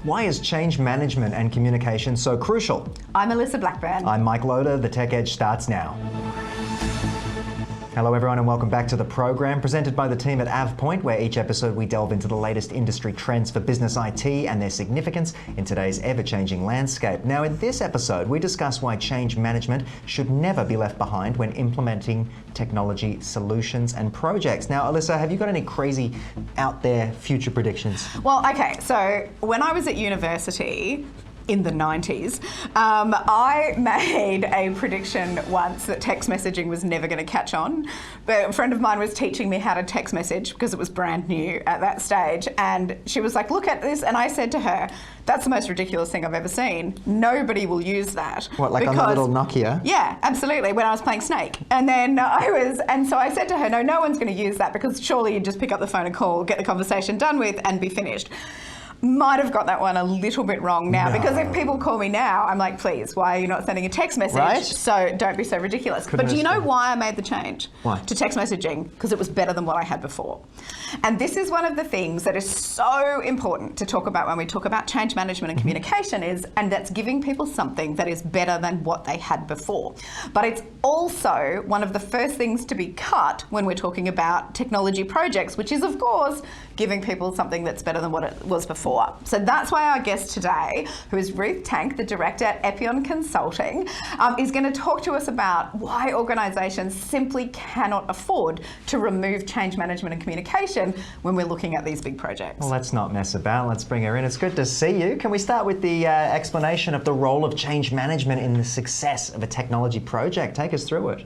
Why is change management and communication so crucial? I'm Alyssa Blackburn. I'm Mike Loder. The Tech Edge starts now. Hello everyone and welcome back to the program presented by the team at AvePoint, where each episode we delve into the latest industry trends for business IT and their significance in today's ever-changing landscape. Now in this episode we discuss why change management should never be left behind when implementing technology solutions and projects. Now Alyssa, have you got any crazy out there future predictions? Well, okay, so when I was at university, in the 90s, I made a prediction once that text messaging was never going to catch on. But a friend of mine was teaching me how to text message because it was brand new at that stage. And she was like, look at this. And I said to her, that's the most ridiculous thing I've ever seen. Nobody will use that. What, like on the little Nokia? Yeah, absolutely, when I was playing Snake. And then so I said to her, no one's going to use that because surely you just pick up the phone and call, get the conversation done with and be finished. Might have got that one a little bit wrong now, because if people call me now, I'm like, please, why are you not sending a text message? Right? So don't be so ridiculous. But do you know why I made the change? Why? To text messaging? Because it was better than what I had before. And this is one of the things that is so important to talk about when we talk about change management and communication and that's giving people something that is better than what they had before. But it's also one of the first things to be cut when we're talking about technology projects, which is, of course, giving people something that's better than what it was before. So that's why our guest today, who is Ruth Tank, the director at Epyon Consulting, is going to talk to us about why organisations simply cannot afford to remove change management and communication when we're looking at these big projects. Well, let's not mess about. Let's bring her in. It's good to see you. Can we start with the explanation of the role of change management in the success of a technology project? Take us through it.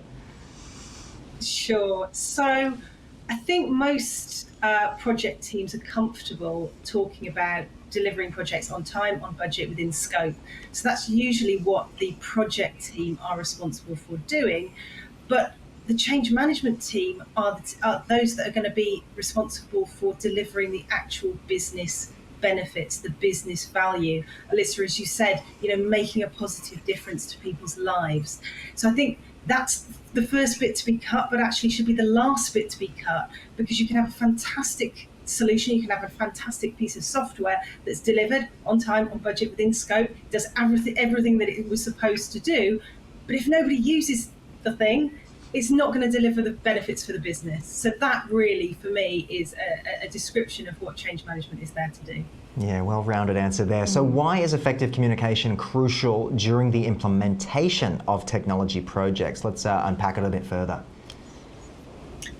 Sure. So I think most project teams are comfortable talking about delivering projects on time, on budget, within scope. So that's usually what the project team are responsible for doing. But the change management team are those that are going to be responsible for delivering the actual business benefits, the business value. Alyssa, as you said, making a positive difference to people's lives. So I think that's the first bit to be cut, but actually should be the last bit to be cut, because you can have a fantastic solution, you can have a fantastic piece of software that's delivered on time, on budget, within scope, does everything that it was supposed to do, but if nobody uses the thing, it's not going to deliver the benefits for the business. So that really, for me, is a description of what change management is there to do. Yeah, well-rounded answer there. So why is effective communication crucial during the implementation of technology projects? Let's unpack it a bit further.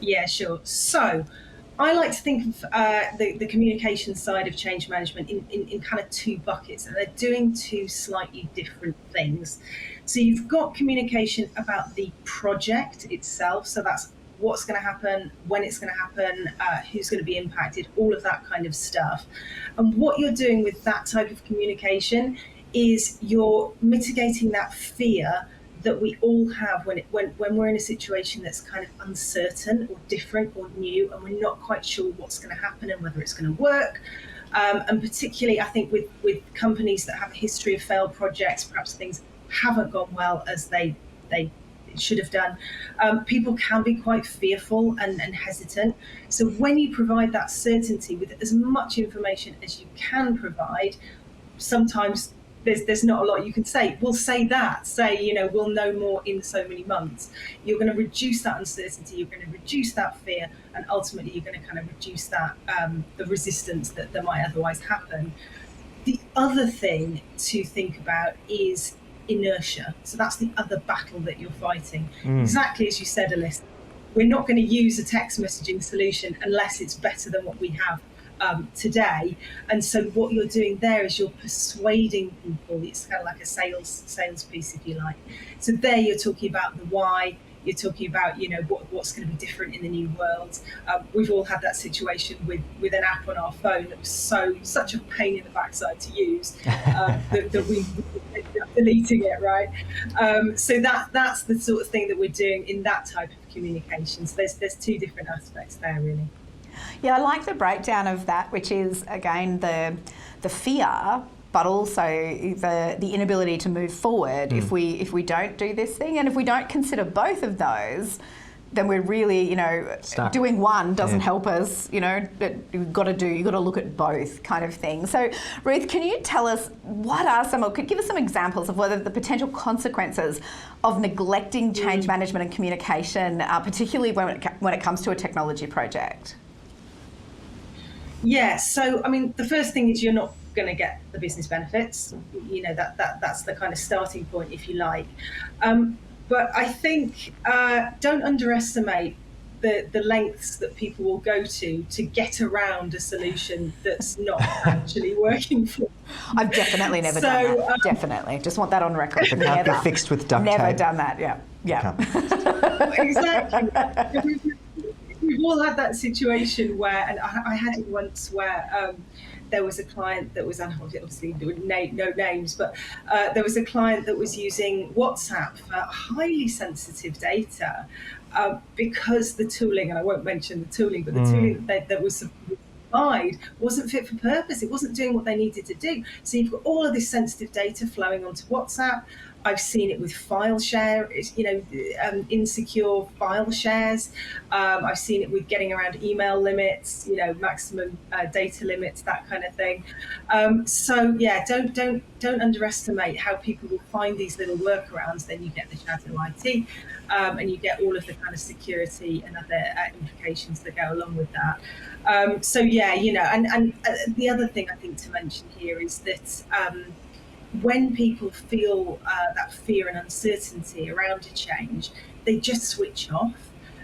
Yeah, sure. So I like to think of the communication side of change management in kind of two buckets, and they're doing two slightly different things. So you've got communication about the project itself, so that's what's going to happen, when it's going to happen, who's going to be impacted, all of that kind of stuff. And what you're doing with that type of communication is you're mitigating that fear that we all have when we're in a situation that's kind of uncertain or different or new, and we're not quite sure what's going to happen and whether it's going to work. And particularly, I think with companies that have a history of failed projects, perhaps things haven't gone well as they should have done. People can be quite fearful and hesitant. So when you provide that certainty with as much information as you can provide, sometimes there's not a lot you can say. We'll say that, we'll know more in so many months. You're going to reduce that uncertainty, you're going to reduce that fear, and ultimately you're going to kind of reduce that the resistance that might otherwise happen. The other thing to think about is inertia. So that's the other battle that you're fighting. Exactly as you said, Alyssa, we're not going to use a text messaging solution unless it's better than what we have today. And so what you're doing there is you're persuading people. It's kind of like a sales piece, if you like. So there you're talking about the why. You're talking about, what's going to be different in the new world. We've all had that situation with an app on our phone that was such a pain in the backside to use that we ended up deleting it, right? So that's the sort of thing that we're doing in that type of communication. So there's two different aspects there, really. Yeah, I like the breakdown of that, which is, again, the fear, but also the inability to move forward if we don't do this thing. And if we don't consider both of those, then we're really, you know, Stuck. doing one doesn't help us, you know, you've got to look at both kind of thing. So Ruth, can you tell us give us some examples of whether the potential consequences of neglecting change management and communication, particularly when it comes to a technology project? Yeah, so I mean, the first thing is you're not going to get the business benefits. You know, that's the kind of starting point, if you like. But I think don't underestimate the lengths that people will go to get around a solution that's not actually working for them. I've definitely never done that. Definitely. Just want that on record. It can't be fixed with duct tape. Never done that, yeah. Exactly. We've all had that situation where, and I had it once where there was a client that was, obviously no names, but there was a client that was using WhatsApp for highly sensitive data because the tooling, and I won't mention the tooling, but the tooling that was supplied wasn't fit for purpose. It wasn't doing what they needed to do. So you've got all of this sensitive data flowing onto WhatsApp. I've seen it with file share, insecure file shares. I've seen it with getting around email limits, maximum data limits, that kind of thing. So yeah, don't underestimate how people will find these little workarounds. Then you get the shadow IT, and you get all of the kind of security and other implications that go along with that. So yeah, and the other thing I think to mention here is that. When people feel that fear and uncertainty around a change, they just switch off.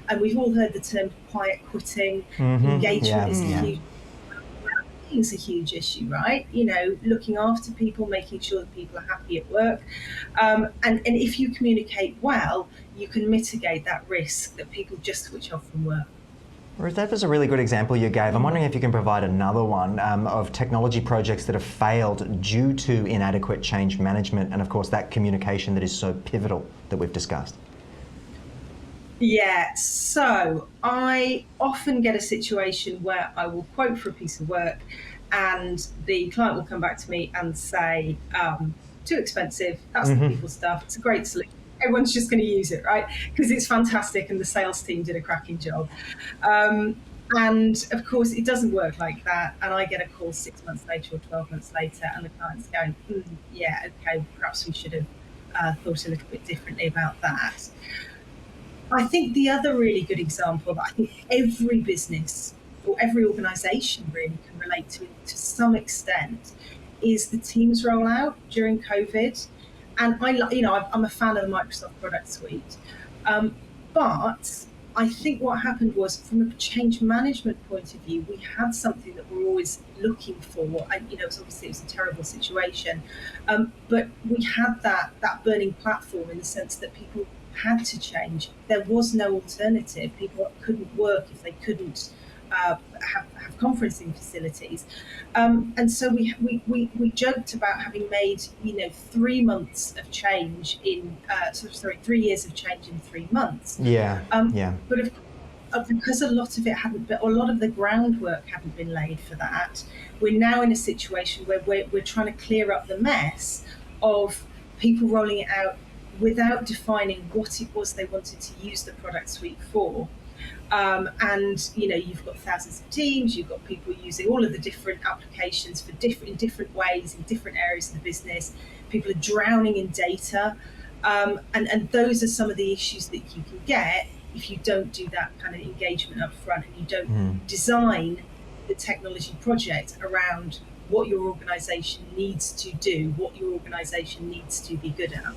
And we've all heard the term quiet quitting. Engagement is a huge issue, right? Looking after people, making sure that people are happy at work. And if you communicate well, you can mitigate that risk that people just switch off from work. Ruth, that was a really good example you gave. I'm wondering if you can provide another one of technology projects that have failed due to inadequate change management and, of course, that communication that is so pivotal that we've discussed. Yeah, so I often get a situation where I will quote for a piece of work and the client will come back to me and say, too expensive, that's the people stuff, it's a great solution. Everyone's just going to use it, right? Because it's fantastic and the sales team did a cracking job. And of course, it doesn't work like that. And I get a call 6 months later or 12 months later, and the client's going, yeah, okay, perhaps we should have thought a little bit differently about that. I think the other really good example that I think every business or every organisation really can relate to some extent is the Teams rollout during COVID. And I'm a fan of the Microsoft product suite, but I think what happened was, from a change management point of view, we had something that we're always looking for. And it was a terrible situation, but we had that burning platform in the sense that people had to change. There was no alternative. People couldn't work if they couldn't have conferencing facilities, and so we joked about having made 3 months of change in 3 years of change in 3 months. But because a lot of it hadn't been, or a lot of the groundwork hadn't been laid for that, we're now in a situation where we're trying to clear up the mess of people rolling it out without defining what it was they wanted to use the product suite for. And you've got thousands of teams, you've got people using all of the different applications in different ways in different areas of the business. People are drowning in data, and those are some of the issues that you can get if you don't do that kind of engagement up front and you don't design the technology project around what your organisation needs to do, what your organisation needs to be good at.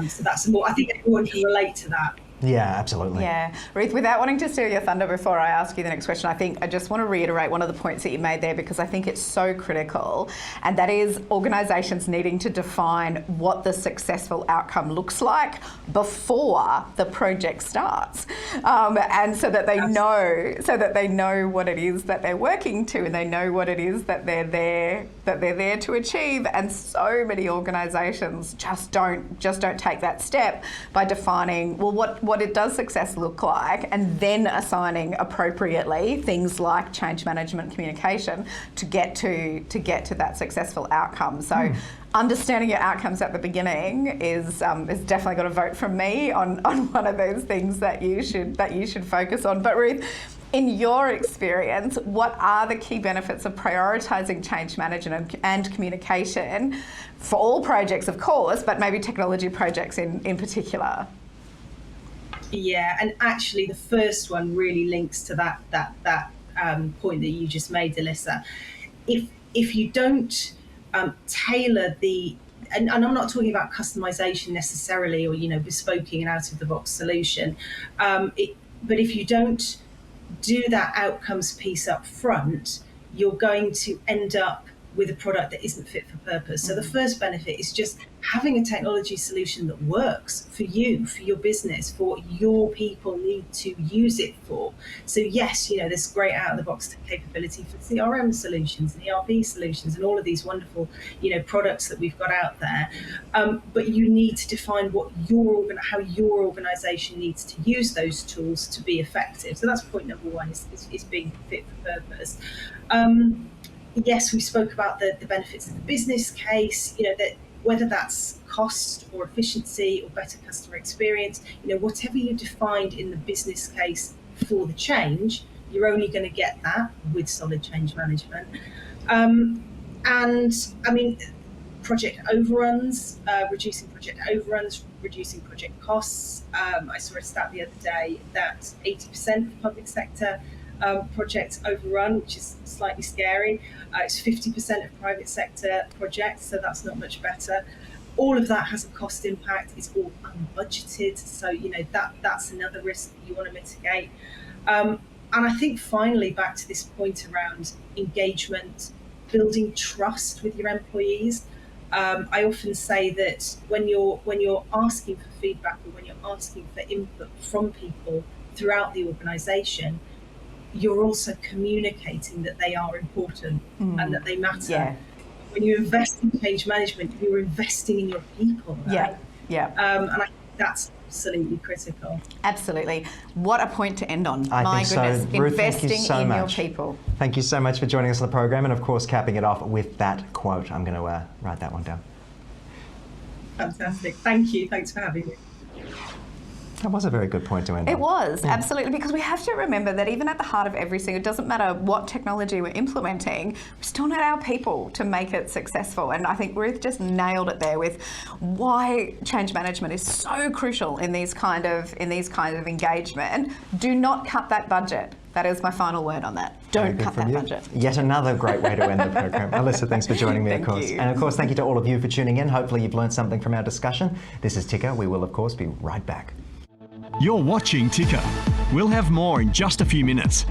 So that's more. I think everyone can relate to that. Yeah, absolutely. Yeah. Ruth, without wanting to steal your thunder before I ask you the next question, I think I just want to reiterate one of the points that you made there, because I think it's so critical, and that is organisations needing to define what the successful outcome looks like before the project starts, and so that they know what it is that they're working to, and they know what it is that they're there to achieve. And so many organisations just don't take that step by defining, well, what what it does success look like, and then assigning appropriately things like change management communication to get to that successful outcome. So understanding your outcomes at the beginning is definitely got a vote from me on one of those things that you should focus on. But Ruth, in your experience, what are the key benefits of prioritising change management and communication for all projects, of course, but maybe technology projects in particular? Yeah, and actually the first one really links to that point that you just made, Alyssa. If you don't tailor and I'm not talking about customization necessarily, or bespoking an out-of-the-box solution, but if you don't do that outcomes piece up front, you're going to end up with a product that isn't fit for purpose. So the first benefit is just having a technology solution that works for you, for your business, for what your people need to use it for. So yes, there's great out-of-the-box capability for CRM solutions and ERP solutions and all of these wonderful, products that we've got out there. But you need to define how your organization needs to use those tools to be effective. So that's point number one, is being fit for purpose. Yes, we spoke about the benefits of the business case, that whether that's cost or efficiency or better customer experience, whatever you defined in the business case for the change, you're only going to get that with solid change management. And I mean, project overruns, reducing project overruns, reducing project costs. I saw a stat the other day that 80% of public sector projects overrun, which is slightly scary. It's 50% of private sector projects, so that's not much better. All of that has a cost impact. It's all unbudgeted, so that's another risk that you want to mitigate. And I think finally, back to this point around engagement, building trust with your employees. I often say that when you're asking for feedback or when you're asking for input from people throughout the organisation, you're also communicating that they are important and that they matter. Yeah. When you invest in change management, you're investing in your people, right? Yeah. And I think that's absolutely critical. Absolutely. What a point to end on. I My think goodness, so. Ruth, investing thank you so in much. your people. Thank you so much for joining us on the program, and of course capping it off with that quote. I'm going to write that one down. Fantastic. Thank you. Thanks for having me. That was a very good point to end on. It was, absolutely, because we have to remember that even at the heart of everything, it doesn't matter what technology we're implementing, we still need our people to make it successful. And I think Ruth just nailed it there with why change management is so crucial in these kind of engagement. Do not cut that budget. That is my final word on that. Don't cut that budget. Yet another great way to end the program. Alyssa, thanks for joining me, of course. you. And of course, thank you to all of you for tuning in. Hopefully you've learned something from our discussion. This is Ticker. We will, of course, be right back. You're watching Ticker. We'll have more in just a few minutes.